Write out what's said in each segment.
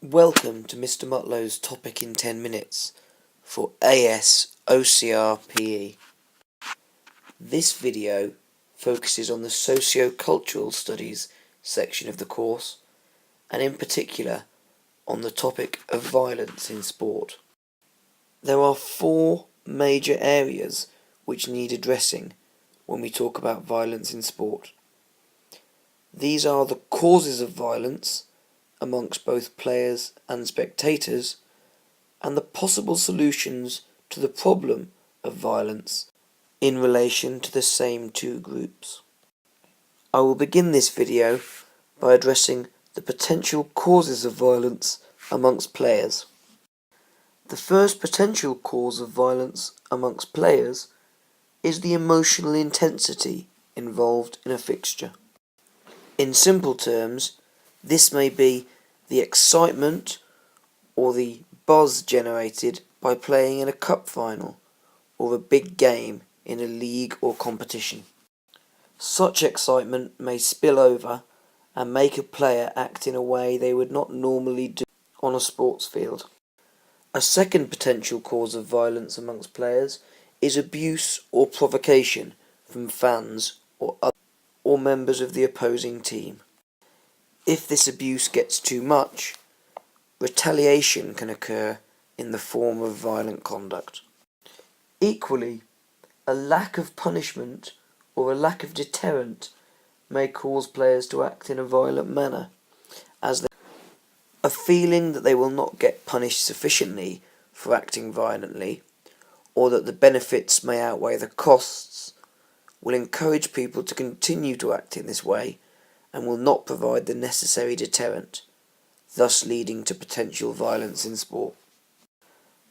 Welcome to Mr. Mutlow's Topic in 10 Minutes for A.S. OCR PE. This video focuses on the socio-cultural studies section of the course, and in particular on the topic of violence in sport. There are four major areas which need addressing when we talk about violence in sport. These are the causes of violence amongst both players and spectators, and the possible solutions to the problem of violence in relation to the same two groups. I will begin this video by addressing the potential causes of violence amongst players. The first potential cause of violence amongst players is the emotional intensity involved in a fixture. In simple terms, this may be the excitement or the buzz generated by playing in a cup final or a big game in a league or competition. Such excitement may spill over and make a player act in a way they would not normally do on a sports field. A second potential cause of violence amongst players is abuse or provocation from fans or members of the opposing team. If this abuse gets too much, retaliation can occur in the form of violent conduct. Equally, a lack of punishment or a lack of deterrent may cause players to act in a violent manner, as a feeling that they will not get punished sufficiently for acting violently, or that the benefits may outweigh the costs, will encourage people to continue to act in this way and will not provide the necessary deterrent, thus leading to potential violence in sport.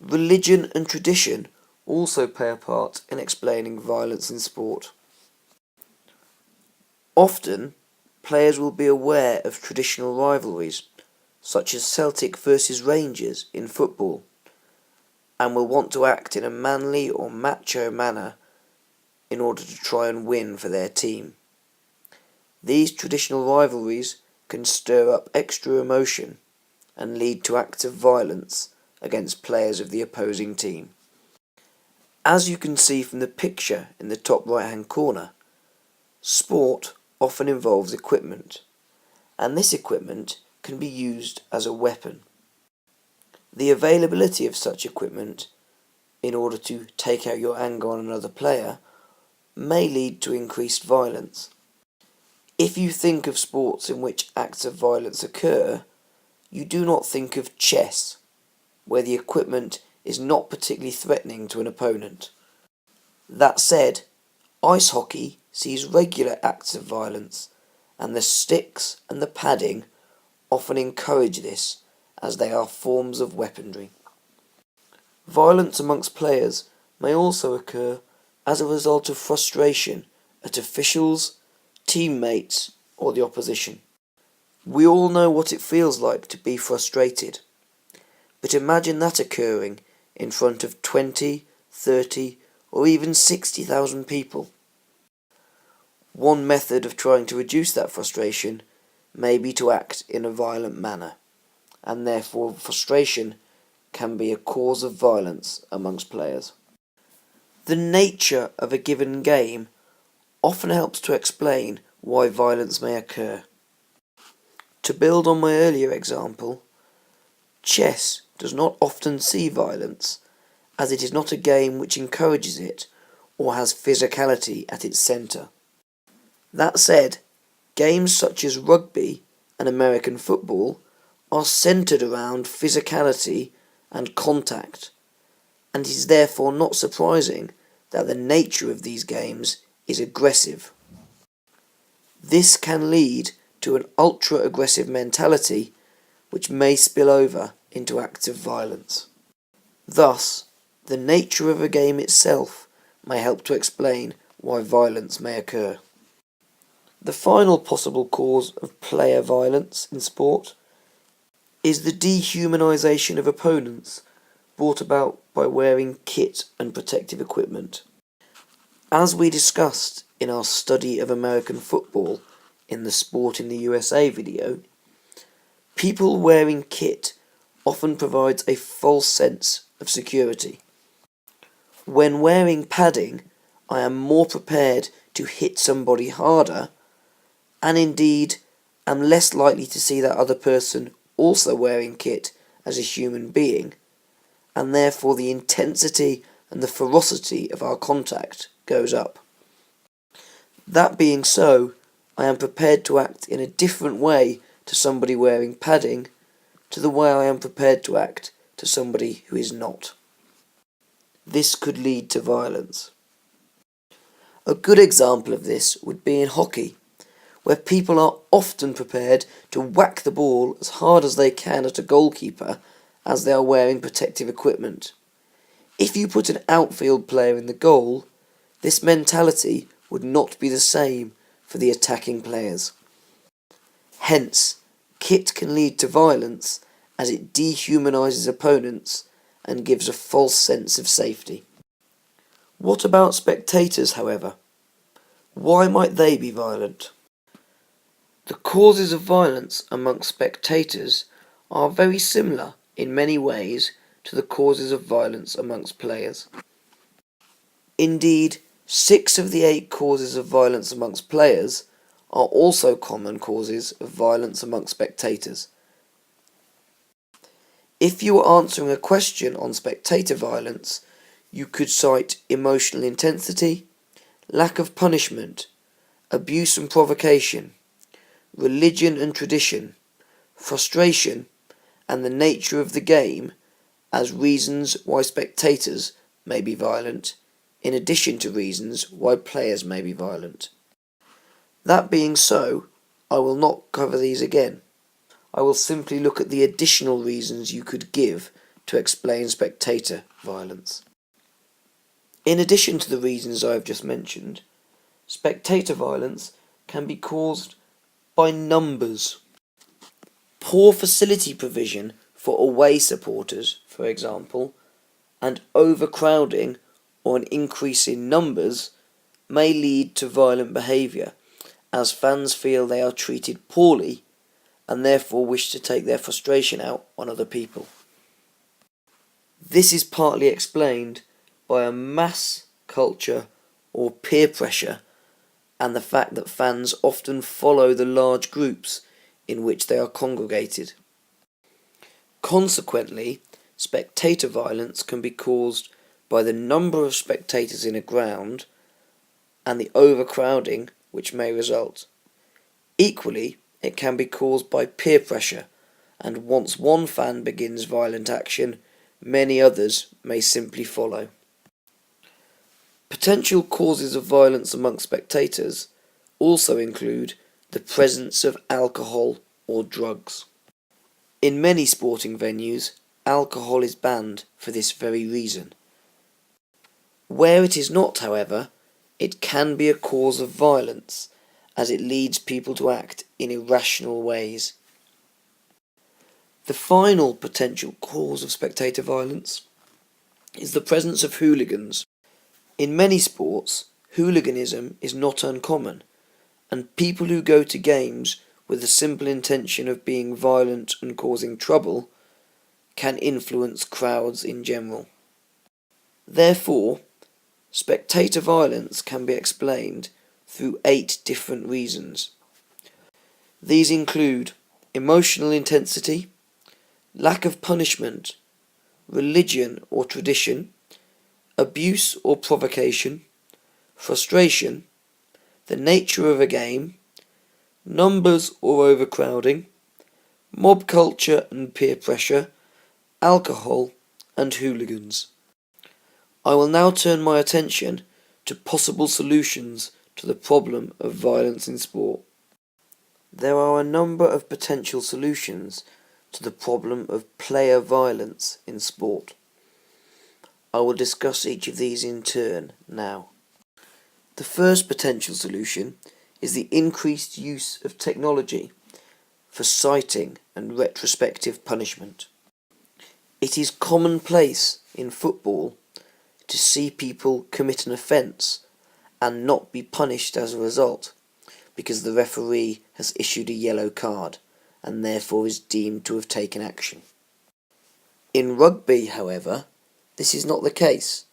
Religion and tradition also play a part in explaining violence in sport. Often, players will be aware of traditional rivalries, such as Celtic versus Rangers in football, and will want to act in a manly or macho manner in order to try and win for their team. These traditional rivalries can stir up extra emotion and lead to acts of violence against players of the opposing team. As you can see from the picture in the top right hand corner, sport often involves equipment, and this equipment can be used as a weapon. The availability of such equipment in order to take out your anger on another player may lead to increased violence. If you think of sports in which acts of violence occur, you do not think of chess, where the equipment is not particularly threatening to an opponent. That said, ice hockey sees regular acts of violence, and the sticks and the padding often encourage this, as they are forms of weaponry. Violence amongst players may also occur as a result of frustration at officials, teammates, or the opposition. We all know what it feels like to be frustrated, but imagine that occurring in front of 20, 30, or even 60,000 people. One method of trying to reduce that frustration may be to act in a violent manner, and therefore frustration can be a cause of violence amongst players. The nature of a given game often helps to explain why violence may occur. To build on my earlier example, chess does not often see violence, as it is not a game which encourages it or has physicality at its centre. That said, games such as rugby and American football are centred around physicality and contact, and it is therefore not surprising that the nature of these games is aggressive. This can lead to an ultra-aggressive mentality which may spill over into acts of violence. Thus, the nature of a game itself may help to explain why violence may occur. The final possible cause of player violence in sport is the dehumanisation of opponents brought about by wearing kit and protective equipment. As we discussed in our study of American football in the Sport in the USA video, people wearing kit often provides a false sense of security. When wearing padding, I am more prepared to hit somebody harder, and indeed am less likely to see that other person also wearing kit as a human being, and therefore the intensity and the ferocity of our contact goes up. That being so, I am prepared to act in a different way to somebody wearing padding to the way I am prepared to act to somebody who is not. This could lead to violence. A good example of this would be in hockey, where people are often prepared to whack the ball as hard as they can at a goalkeeper as they are wearing protective equipment. If you put an outfield player in the goal, this mentality would not be the same for the attacking players. Hence, kit can lead to violence as it dehumanises opponents and gives a false sense of safety. What about spectators, however? Why might they be violent? The causes of violence amongst spectators are very similar in many ways to the causes of violence amongst players. Indeed, 6 of the 8 causes of violence amongst players are also common causes of violence amongst spectators. If you were answering a question on spectator violence, you could cite emotional intensity, lack of punishment, abuse and provocation, religion and tradition, frustration, and the nature of the game as reasons why spectators may be violent, in addition to reasons why players may be violent. That being so, I will not cover these again. I will simply look at the additional reasons you could give to explain spectator violence. In addition to the reasons I have just mentioned, spectator violence can be caused by numbers. Poor facility provision for away supporters, for example, and overcrowding or an increase in numbers may lead to violent behaviour, as fans feel they are treated poorly and therefore wish to take their frustration out on other people. This is partly explained by a mass culture or peer pressure and the fact that fans often follow the large groups in which they are congregated. Consequently, spectator violence can be caused by the number of spectators in a ground and the overcrowding which may result. Equally, it can be caused by peer pressure, and once one fan begins violent action, many others may simply follow. Potential causes of violence among spectators also include the presence of alcohol or drugs. In many sporting venues, alcohol is banned for this very reason. Where it is not, however, it can be a cause of violence, as it leads people to act in irrational ways. The final potential cause of spectator violence is the presence of hooligans. In many sports, hooliganism is not uncommon, and people who go to games with the simple intention of being violent and causing trouble can influence crowds in general. Therefore, spectator violence can be explained through 8 different reasons. These include emotional intensity, lack of punishment, religion or tradition, abuse or provocation, frustration, the nature of a game, numbers or overcrowding, mob culture and peer pressure, alcohol, and hooligans. I will now turn my attention to possible solutions to the problem of violence in sport. There are a number of potential solutions to the problem of player violence in sport. I will discuss each of these in turn now. The first potential solution is the increased use of technology for citing and retrospective punishment. It is commonplace in football to see people commit an offence and not be punished as a result, because the referee has issued a yellow card and therefore is deemed to have taken action. In rugby, however, this is not the case,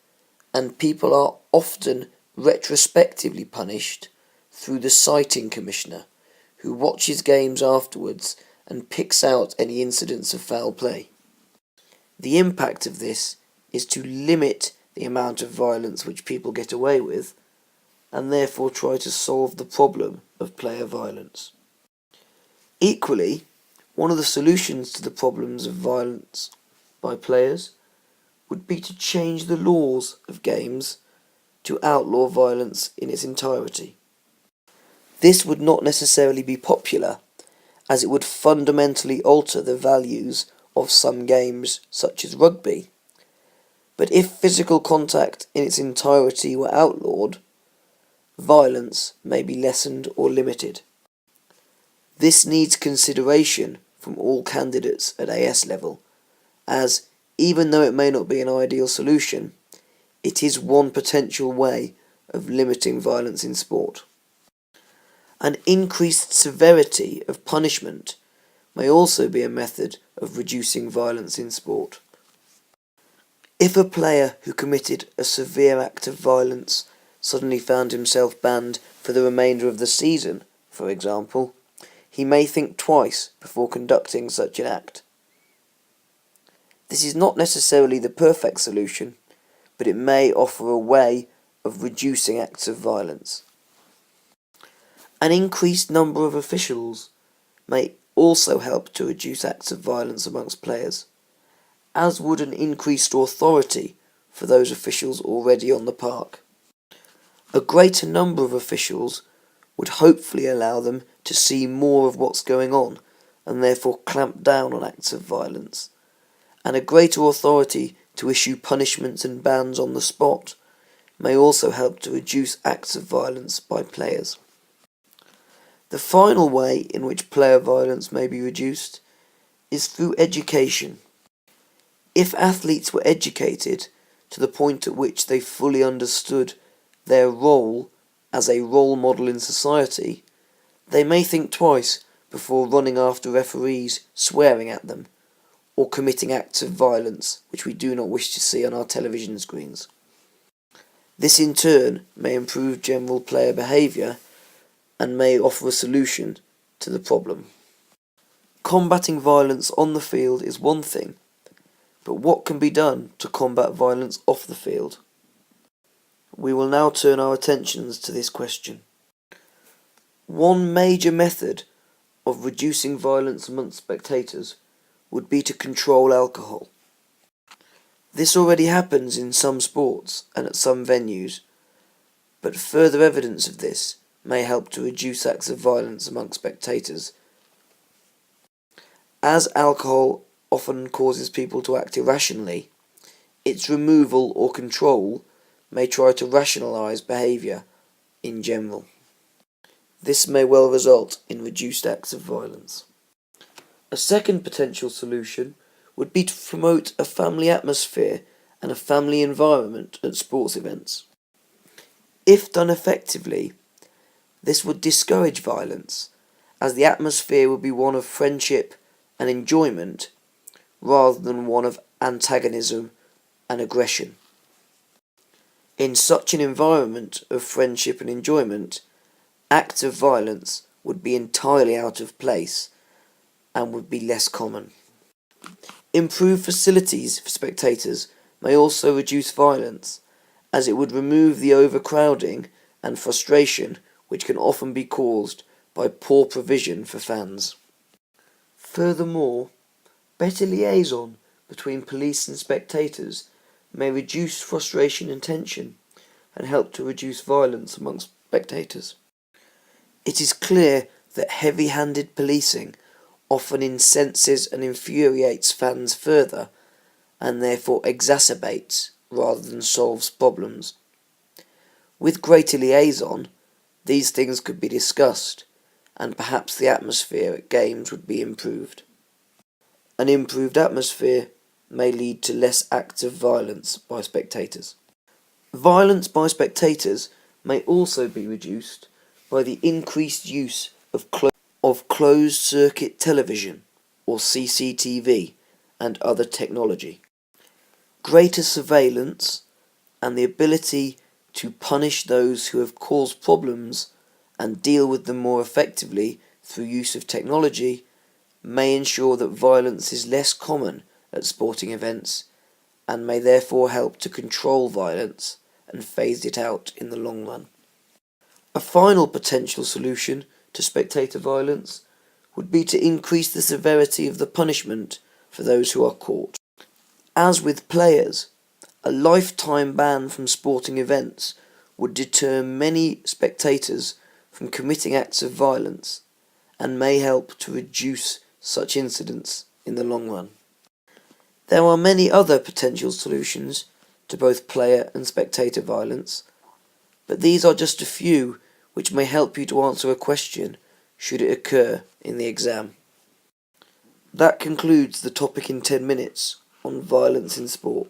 and people are often retrospectively punished through the citing commissioner, who watches games afterwards and picks out any incidents of foul play. The impact of this is to limit the amount of violence which people get away with, and therefore try to solve the problem of player violence. Equally, one of the solutions to the problems of violence by players would be to change the laws of games to outlaw violence in its entirety. This would not necessarily be popular, as it would fundamentally alter the values of some games such as rugby. But if physical contact in its entirety were outlawed, violence may be lessened or limited. This needs consideration from all candidates at AS level, as, even though it may not be an ideal solution, it is one potential way of limiting violence in sport. An increased severity of punishment may also be a method of reducing violence in sport. If a player who committed a severe act of violence suddenly found himself banned for the remainder of the season, for example, he may think twice before conducting such an act. This is not necessarily the perfect solution, but it may offer a way of reducing acts of violence. An increased number of officials may also help to reduce acts of violence amongst players, as would an increased authority for those officials already on the park. A greater number of officials would hopefully allow them to see more of what's going on and therefore clamp down on acts of violence, and a greater authority to issue punishments and bans on the spot may also help to reduce acts of violence by players. The final way in which player violence may be reduced is through education. If athletes were educated to the point at which they fully understood their role as a role model in society, they may think twice before running after referees swearing at them, or committing acts of violence which we do not wish to see on our television screens. This in turn may improve general player behaviour and may offer a solution to the problem. Combating violence on the field is one thing, but what can be done to combat violence off the field? We will now turn our attentions to this question. One major method of reducing violence amongst spectators would be to control alcohol. This already happens in some sports and at some venues, but further evidence of this may help to reduce acts of violence amongst spectators. As alcohol often causes people to act irrationally, its removal or control may try to rationalise behaviour in general. This may well result in reduced acts of violence. A second potential solution would be to promote a family atmosphere and a family environment at sports events. If done effectively, this would discourage violence, as the atmosphere would be one of friendship and enjoyment rather than one of antagonism and aggression. In such an environment of friendship and enjoyment, acts of violence would be entirely out of place and would be less common. Improved facilities for spectators may also reduce violence, as it would remove the overcrowding and frustration which can often be caused by poor provision for fans. Furthermore, better liaison between police and spectators may reduce frustration and tension and help to reduce violence amongst spectators. It is clear that heavy-handed policing often incenses and infuriates fans further and therefore exacerbates rather than solves problems. With greater liaison, these things could be discussed, and perhaps the atmosphere at games would be improved. An improved atmosphere may lead to less acts of violence by spectators. Violence by spectators may also be reduced by the increased use of closed-circuit television, or CCTV, and other technology. Greater surveillance and the ability to punish those who have caused problems and deal with them more effectively through use of technology may ensure that violence is less common at sporting events and may therefore help to control violence and phase it out in the long run. A final potential solution to spectator violence would be to increase the severity of the punishment for those who are caught. As with players, a lifetime ban from sporting events would deter many spectators from committing acts of violence and may help to reduce such incidents in the long run. There are many other potential solutions to both player and spectator violence, but these are just a few which may help you to answer a question should it occur in the exam. That concludes the topic in 10 minutes on violence in sport.